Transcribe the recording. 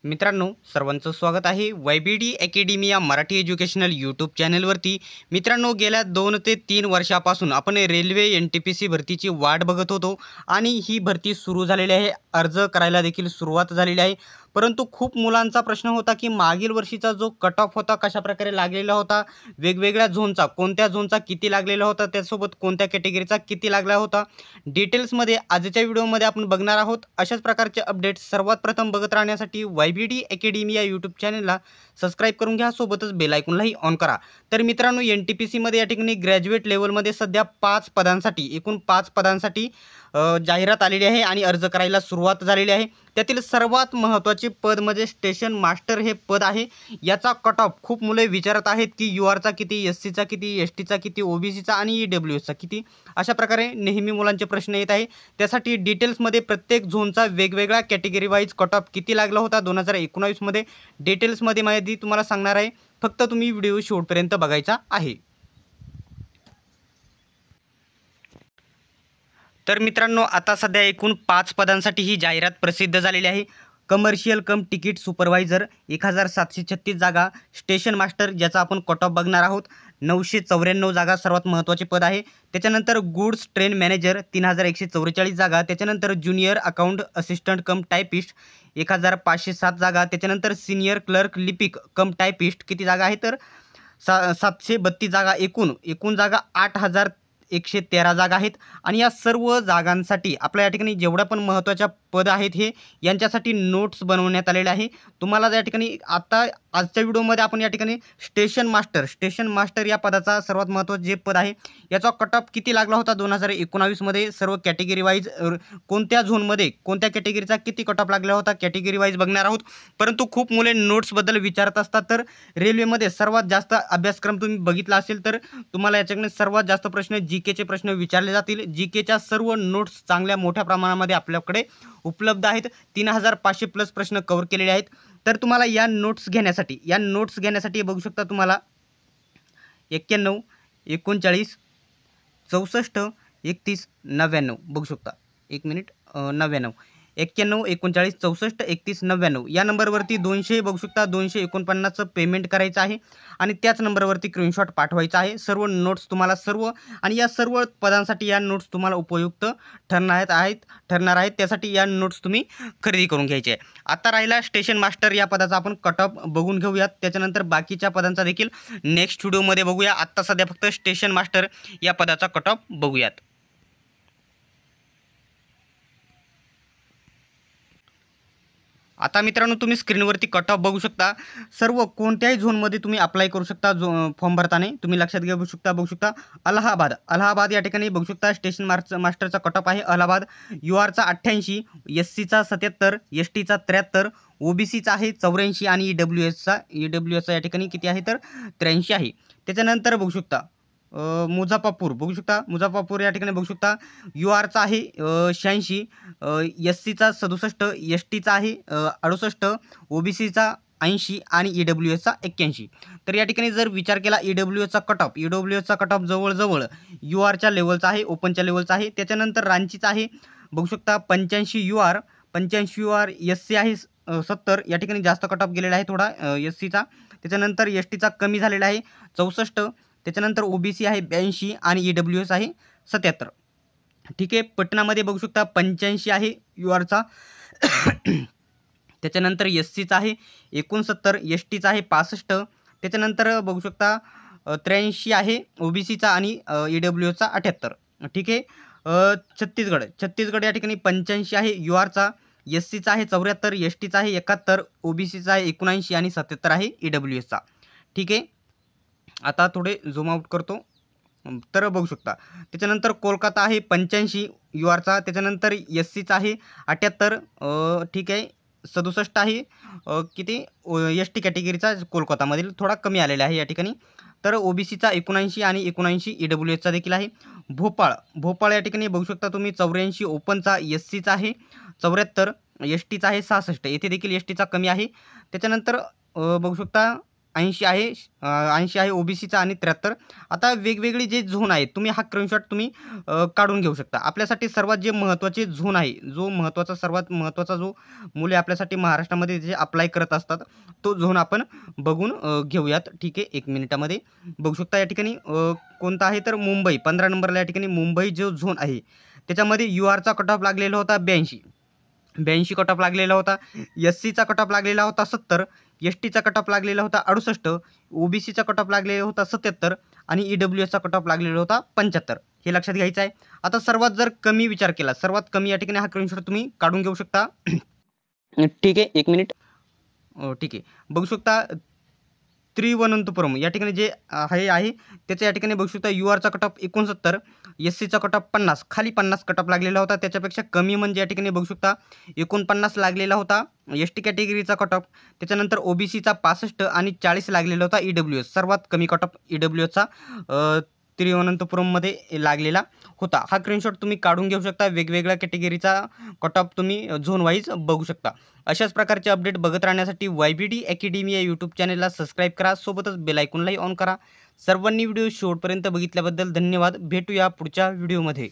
मित्रांनो, सर्वांचं स्वागत आहे YBD अकॅडमी या मराठी एज्युकेशनल यूट्यूब चॅनलवरती. मित्रांनो, गेल्या 2 ते 3 वर्षापासून आपण रेल्वे NTPC भरतीची वाट बघत होतो आणि ही भरती सुरू झालेली आहे. अर्ज करायला देखील सुरुवात झालेली आहे. परंतु खूप मुलांचा प्रश्न होता की मागील वर्षीचा जो कट ऑफ होता कशाप्रकारे लागलेला होता, वेगवेगळ्या झोनचा कोणत्या झोनचा किती लागलेला होता, त्यासोबत कोणत्या कॅटेगरीचा किती लागला होता. डिटेल्समध्ये आजच्या व्हिडिओमध्ये आपण बघणार आहोत. अशाच प्रकारचे अपडेट्स सर्वात प्रथम बघत राहण्यासाठी YBD अकॅडमी या यूट्यूब चॅनलला सबस्क्राईब करून घ्या, सोबतच बेल आयकॉनलाही ऑन करा. तर मित्रांनो, NTPCमध्ये या ठिकाणी ग्रॅज्युएट लेवलमध्ये सध्या 5 पदांसाठी एकूण 5 पदांसाठी जाहिरात आलेली आहे आणि अर्ज करायला सुरुवात झालेली आहे. त्यातील सर्वात महत्त्वाचे पद म्हणजे स्टेशन मास्टर हे पद आहे. याचा कट ऑफ खूप मुले विचारत आहेत की URचा किती, SCचा किती, STचा किती, OBCचा आणि EWSचा किती. अशा प्रकारे नेहमी मुलांचे प्रश्न येत आहे. त्यासाठी डिटेल्समध्ये प्रत्येक झोनचा वेगवेगळा कॅटेगरी वाईज कट ऑफ किती लागला होता 2019 मध्ये डिटेल्समध्ये माहिती तुम्हाला सांगणार आहे. फक्त तुम्ही व्हिडिओ शेवटपर्यंत बघायचा आहे. तर मित्रांनो, आता सध्या एकूण 5 पदांसाठी ही जाहिरात प्रसिद्ध झालेली आहे. कमर्शियल कम तिकीट सुपरवायझर 1736 जागा, स्टेशन मास्टर ज्याचा आपण कट ऑफ बघणार आहोत 994 जागा सर्वात महत्त्वाचे पद आहे. त्याच्यानंतर गुड्स ट्रेन मॅनेजर 3144 जागा. त्याच्यानंतर ज्युनियर अकाउंट असिस्टंट कम टायपिस्ट 1507 जागा. त्याच्यानंतर सिनियर क्लर्क लिपिक कम टायपिस्ट किती जागा आहे तर 732 जागा. एकूण जागा 8113 जागा आहेत. आणि या सर्व जागांसाठी आपल्या या ठिकाणी जेवढ्या पण महत्त्वाच्या पद आहेत हे यांच्यासाठी नोट्स बनवण्यात आलेले आहे. तुम्हाला या ठिकाणी आता आजच्या व्हिडिओमध्ये आपण या ठिकाणी स्टेशन मास्टर या पदाचा सर्वात महत्त्वाचे जे पद आहे याचा कट ऑफ किती लागला होता 2019 मध्ये सर्व कॅटेगरी वाईज कोणत्या झोनमध्ये कोणत्या कॅटेगरीचा किती कट ऑफ लागला होता कॅटेगरी वाईज बघणार आहोत. परंतु खूप मुले नोट्सबद्दल विचारत असतात. तर रेल्वेमध्ये सर्वात जास्त अभ्यासक्रम तुम्ही बघितला असेल तर तुम्हाला याच्याकडे सर्वात जास्त प्रश्न जीकेचे प्रश्न विचारले जातील. जीकेच्या सर्व नोट्स चांगल्या मोठ्या प्रमाणामध्ये आपल्याकडे उपलब्ध आहेत. 3500 प्लस प्रश्न कव्हर केलेले आहेत. तर तुम्हाला या नोट्स घेण्यासाठी बघू शकता तुम्हाला 91 39 64 31 99 बघू शकता. 1 मिनिट 99 91 39 64 31 99 या नंबरवरती 200 बघू शकता. 249चं पेमेंट करायचं आहे आणि त्याच नंबरवरती स्क्रीनशॉट पाठवायचा आहे. सर्व नोट्स तुम्हाला आणि या सर्व पदांसाठी या नोट्स तुम्हाला उपयुक्त ठरणार आहेत. त्यासाठी या नोट्स तुम्ही खरेदी करून घ्यायचे आहे. आता राहिला स्टेशन मास्टर या पदाचा आपण कट ऑफ बघून घेऊयात. त्याच्यानंतर बाकीच्या पदांचा देखील नेक्स्ट व्हिडिओमध्ये बघूया. आत्ता सध्या फक्त स्टेशन मास्टर या पदाचा कट ऑफ बघूयात. आता मित्रांनो, तुम्ही स्क्रीनवरती कट ऑफ बघू शकता. सर्व कोणत्याही झोनमध्ये तुम्ही अप्लाय करू शकता. फॉर्म भरताना तुम्ही लक्षात घेऊ शकता. अलाहाबाद या ठिकाणी बघू शकता. स्टेशन मास्टरचा कट ऑफ आहे अलाहाबाद. URचा 88, SCचा 77, STचा 73, OBCचा आहे 84 आणि EWSचा या ठिकाणी किती आहे तर 83 आहे. त्याच्यानंतर बघू शकता मुझाफरपूर बघू शकता. मुझाफरपूर या ठिकाणी बघू शकता. URचा आहे 86, SCचा 67, STचा आहे 68, OBCचा 80 आणि EWSचा 81. तर या ठिकाणी जर विचार केला EWSचा कट ऑफ जवळजवळ URच्या लेवलचा आहे, ओपनच्या लेवलचा आहे. त्याच्यानंतर रांचीचा आहे बघू शकता 85 UR, SC आहे 70. या ठिकाणी जास्त कट ऑफ गेलेला आहे थोडा SCचा. त्याच्यानंतर STचा कमी झालेला आहे 64. त्याच्यानंतर OBC आहे 82 आणि EWS आहे 77. ठीक आहे. पटनामध्ये बघू शकता 85 आहे URचा. त्याच्यानंतर SCचा आहे 69, STचा आहे 65. त्याच्यानंतर बघू शकता 83 आहे OBCचा आणि EWSचा 78. ठीक आहे. छत्तीसगड या ठिकाणी 85 आहे URचा, SCचा आहे 74, STचा आहे 71, OBCचा आहे 79 आणि 77 आहे EWSचा. ठीक आहे. आता थोडे झूम आउट करतो तर बघू शकता. त्याच्यानंतर कोलकाता आहे 85 URचा. त्याच्यानंतर SCचा आहे 78. ठीक आहे. 67 आहे किती ST कॅटेगरीचा कोलकातामधील थोडा कमी आलेला आहे या ठिकाणी. तर OBCचा 79 आणि 79 EWSचा देखील आहे. भोपाळ या ठिकाणी बघू शकता तुम्ही 84 ओपनचा, SCचा आहे 74, STचा आहे 66. येथे देखील STचा कमी आहे. त्याच्यानंतर बघू शकता 80 आहे 80 आहे OBCचा आणि 73. आता वेगवेगळे जे झोन आहेत तुम्ही हा स्क्रीनशॉट तुम्ही काढून घेऊ शकता. आपल्यासाठी सर्वात जे महत्त्वाचे झोन आहे, जो महत्त्वाचा सर्वात महत्त्वाचा जो मुले आपल्यासाठी महाराष्ट्रामध्ये जे अप्लाय करत असतात, तो झोन आपण बघून घेऊयात. ठीक आहे, 1 मिनिटामध्ये बघू शकता या ठिकाणी कोणता आहे तर मुंबई 15 नंबरला या ठिकाणी मुंबई जो झोन आहे त्याच्यामध्ये URचा कट ऑफ लागलेला होता 82 कट ऑफ लागलेला होता. SCचा कट ऑफ लागलेला होता 70, STचा कट ऑफ लागलेला होता 68, OBCचा कट ऑफ लागलेला होता 77 आणि EWSचा कट ऑफ लागलेला होता 75. हे लक्षात घ्यायचं आहे. आता सर्वात जर कमी विचार केला, सर्वात कमी या ठिकाणी हा स्क्रीनशॉट तुम्ही काढून घेऊ शकता. ठीक आहे, 1 मिनिट. ठीक आहे, बघू शकता त्रिवनंतपुरम या ठिकाणी जे आहे त्याच्या या ठिकाणी बघू शकता URचा कट ऑफ 69, SCचा कट ऑफ 50, खाली 50 कट ऑफ लागलेला होता. त्याच्यापेक्षा कमी म्हणजे या ठिकाणी बघू शकता 49 लागलेला होता ST कॅटेगरीचा कट ऑफ. त्याच्यानंतर OBCचा 65 आणि 40 लागलेला होता EWS. सर्वात कमी कट ऑफ EWSचा तिरुवनंतपुरममध्ये लागलेला होता. हा स्क्रीनशॉट तुम्ही काढून घेऊ शकता. वेगवेगळ्या कॅटेगरीचा कट ऑफ तुम्ही झोन वाईज बघू शकता. अशाच प्रकारचे अपडेट बघत राहण्यासाठी YBD अकॅडमी या यूट्यूब चॅनलला सबस्क्राईब करा, सोबतच बेल आयकॉनलाही ऑन करा. सर्वांनी व्हिडिओ शेवटपर्यंत बघितल्याबद्दल धन्यवाद. भेटूया पुढच्या व्हिडिओमध्ये.